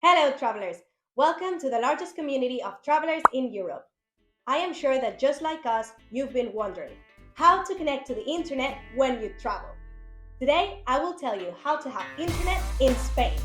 Hello, travelers! Welcome to the largest community of travelers in Europe. I am sure that just like us, you've been wondering how to connect to the internet when you travel. Today, I will tell you how to have internet in Spain.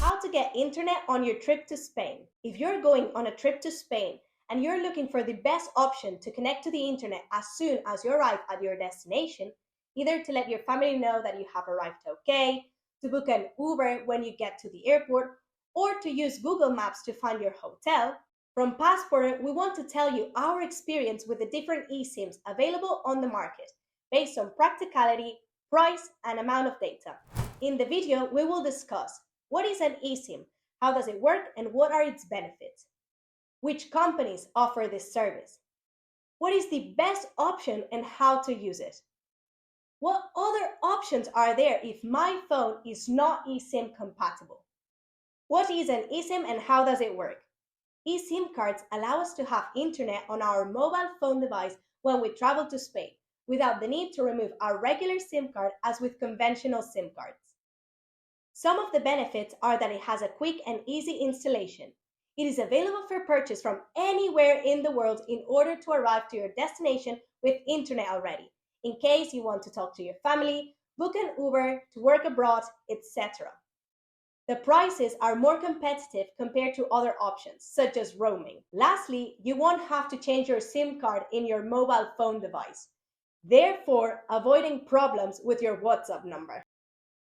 How to get internet on your trip to Spain. If you're going on a trip to Spain and you're looking for the best option to connect to the internet as soon as you arrive at your destination, either to let your family know that you have arrived okay, to book an Uber when you get to the airport, or to use Google Maps to find your hotel, from Passport, we want to tell you our experience with the different eSIMs available on the market based on practicality, price, and amount of data. In the video, we will discuss what is an eSIM, how does it work, and what are its benefits? Which companies offer this service? What is the best option and how to use it? What other options are there if my phone is not eSIM compatible? What is an eSIM and how does it work? eSIM cards allow us to have internet on our mobile phone device when we travel to Spain, without the need to remove our regular SIM card as with conventional SIM cards. Some of the benefits are that it has a quick and easy installation. It is available for purchase from anywhere in the world in order to arrive to your destination with internet already, in case you want to talk to your family, book an Uber, to work abroad, etc. The prices are more competitive compared to other options, such as roaming. Lastly, you won't have to change your SIM card in your mobile phone device, therefore avoiding problems with your WhatsApp number.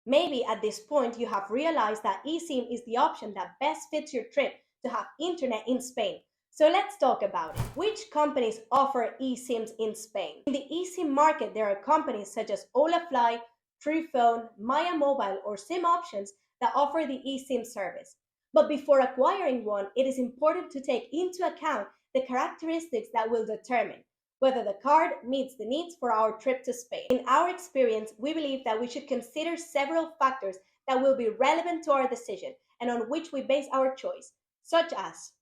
Maybe at this point you have realized that eSIM is the option that best fits your trip to have internet in Spain. So let's talk about it. Which companies offer eSIMs in Spain? In the eSIM market, there are companies such as Holafly, Truephone, Maya Mobile, or Simoptions that offer the eSIM service. But before acquiring one, it is important to take into account the characteristics that will determine whether the card meets the needs for our trip to Spain. In our experience, we believe that we should consider several factors that will be relevant to our decision and on which we base our choice, such as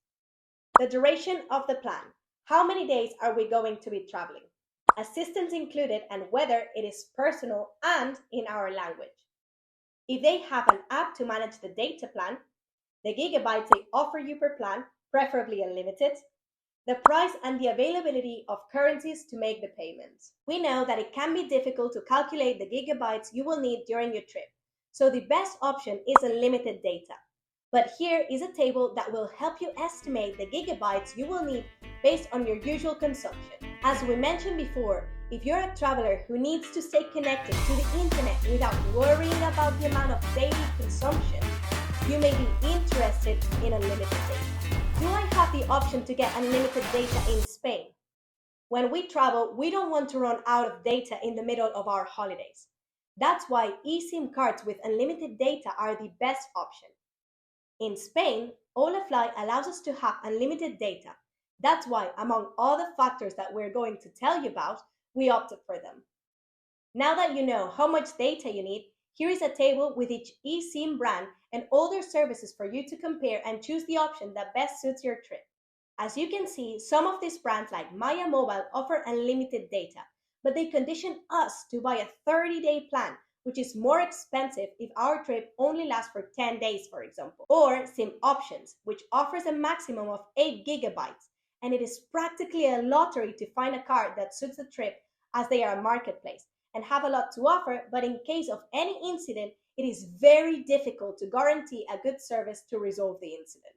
the duration of the plan. How many days are we going to be traveling? Assistance included and whether it is personal and in our language. If they have an app to manage the data plan, the gigabytes they offer you per plan, preferably unlimited, the price and the availability of currencies to make the payments. We know that it can be difficult to calculate the gigabytes you will need during your trip, so the best option is unlimited data. But here is a table that will help you estimate the gigabytes you will need based on your usual consumption. As we mentioned before, if you're a traveler who needs to stay connected to the internet without worrying about the amount of daily consumption, you may be interested in unlimited data. Do I have the option to get unlimited data in Spain? When we travel, we don't want to run out of data in the middle of our holidays. That's why eSIM cards with unlimited data are the best option. In Spain, Holafly allows us to have unlimited data. That's why, among all the factors that we're going to tell you about, we opted for them. Now that you know how much data you need, here is a table with each eSIM brand and all their services for you to compare and choose the option that best suits your trip. As you can see, some of these brands like Maya Mobile offer unlimited data, but they condition us to buy a 30-day plan, which is more expensive if our trip only lasts for 10 days, for example. Or Simoptions, which offers a maximum of 8 gigabytes, and it is practically a lottery to find a card that suits the trip as they are a marketplace and have a lot to offer, but in case of any incident, it is very difficult to guarantee a good service to resolve the incident.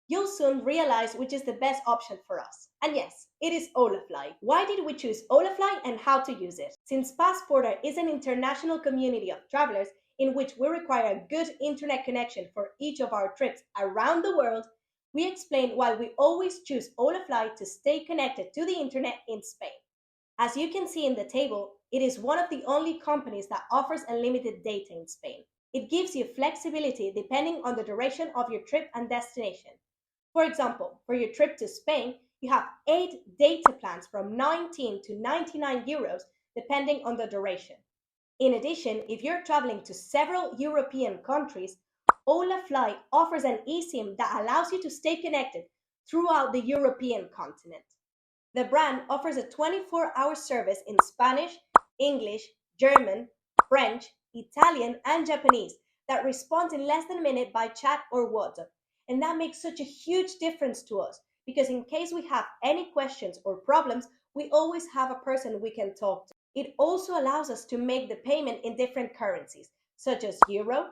You'll soon realize which is the best option for us. And yes, it is Holafly. Why did we choose Holafly and how to use it? Since Passporter is an international community of travelers in which we require a good internet connection for each of our trips around the world, we explain why we always choose Holafly to stay connected to the internet in Spain. As you can see in the table, it is one of the only companies that offers unlimited data in Spain. It gives you flexibility depending on the duration of your trip and destination. For example, for your trip to Spain, you have 8 data plans from 19 to 99 euros depending on the duration. In addition, if you're traveling to several European countries, Holafly offers an eSIM that allows you to stay connected throughout the European continent. The brand offers a 24-hour service in Spanish, English, German, French, Italian, and Japanese that responds in less than a minute by chat or WhatsApp. And that makes such a huge difference to us because in case we have any questions or problems, we always have a person we can talk to. It also allows us to make the payment in different currencies, such as euro,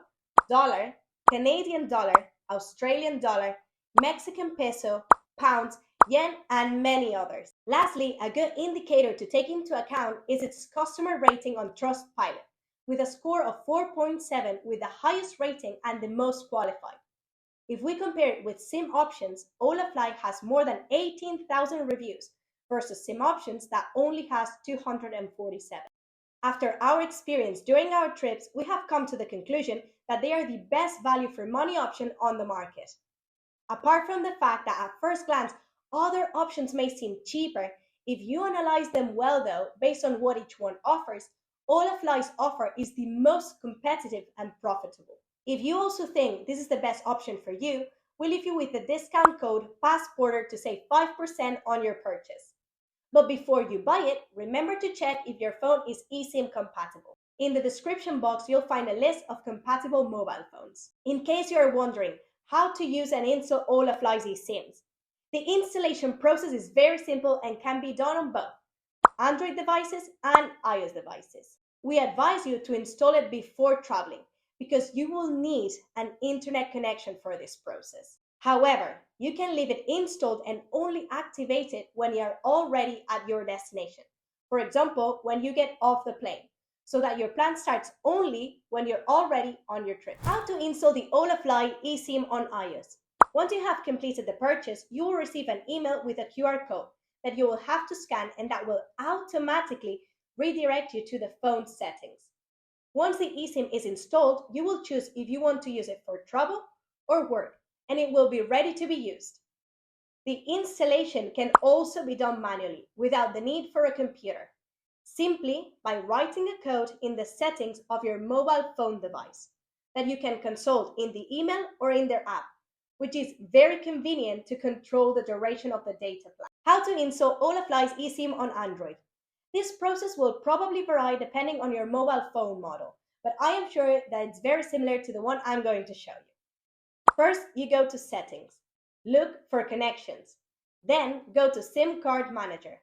dollar, Canadian dollar, Australian dollar, Mexican peso, pounds, yen, and many others. Lastly, a good indicator to take into account is its customer rating on Trustpilot, with a score of 4.7 with the highest rating and the most qualified. If we compare it with Simoptions, Holafly has more than 18,000 reviews versus Simoptions that only has 247. After our experience during our trips, we have come to the conclusion that they are the best value for money option on the market. Apart from the fact that at first glance, other options may seem cheaper, if you analyze them well though, based on what each one offers, Holafly's offer is the most competitive and profitable. If you also think this is the best option for you, we'll leave you with the discount code PASSPORTER to save 5% on your purchase. But before you buy it, remember to check if your phone is eSIM compatible. In the description box, you'll find a list of compatible mobile phones. In case you are wondering how to use and install Holafly's eSIMs, the installation process is very simple and can be done on both Android devices and iOS devices. We advise you to install it before traveling because you will need an internet connection for this process. However, you can leave it installed and only activate it when you are already at your destination. For example, when you get off the plane, so that your plan starts only when you're already on your trip. How to install the Holafly eSIM on iOS. Once you have completed the purchase, you will receive an email with a QR code that you will have to scan and that will automatically redirect you to the phone settings. Once the eSIM is installed, you will choose if you want to use it for travel or work, and it will be ready to be used. The installation can also be done manually without the need for a computer, simply by writing a code in the settings of your mobile phone device that you can consult in the email or in their app, which is very convenient to control the duration of the data plan. How to install Holafly's eSIM on Android. This process will probably vary depending on your mobile phone model, but I am sure that it's very similar to the one I'm going to show you. First, you go to Settings, look for Connections, then go to SIM Card Manager,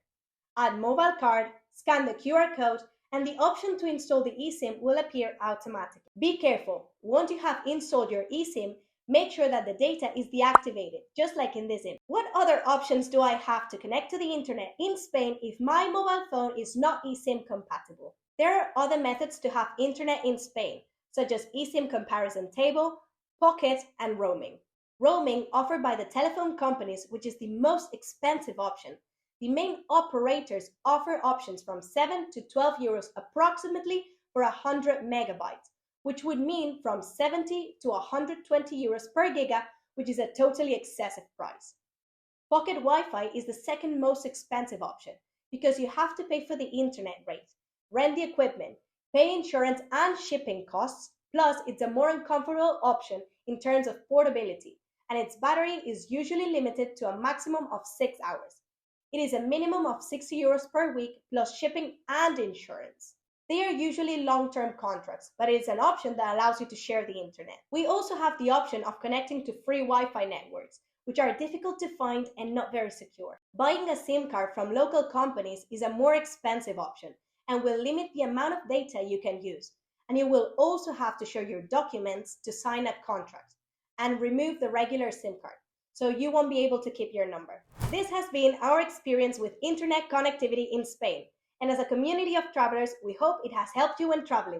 add mobile card, scan the QR code, and the option to install the eSIM will appear automatically. Be careful, once you have installed your eSIM, make sure that the data is deactivated, just like in this image. What other options do I have to connect to the internet in Spain if my mobile phone is not eSIM compatible? There are other methods to have internet in Spain, such as eSIM comparison table, Pocket, and roaming. Roaming offered by the telephone companies, which is the most expensive option. The main operators offer options from 7 to 12 euros approximately for 100 megabytes, which would mean from 70 to 120 euros per giga, which is a totally excessive price. Pocket Wi-Fi is the second most expensive option because you have to pay for the internet rate, rent the equipment, pay insurance and shipping costs, plus it's a more uncomfortable option in terms of portability, and its battery is usually limited to a maximum of 6 hours. It is a minimum of 60 euros per week plus shipping and insurance. They are usually long-term contracts, but it is an option that allows you to share the internet. We also have the option of connecting to free Wi-Fi networks, which are difficult to find and not very secure. Buying a SIM card from local companies is a more expensive option and will limit the amount of data you can use. And you will also have to show your documents to sign a contract and remove the regular SIM card, so you won't be able to keep your number. This has been our experience with internet connectivity in Spain. And as a community of travelers, we hope it has helped you when traveling.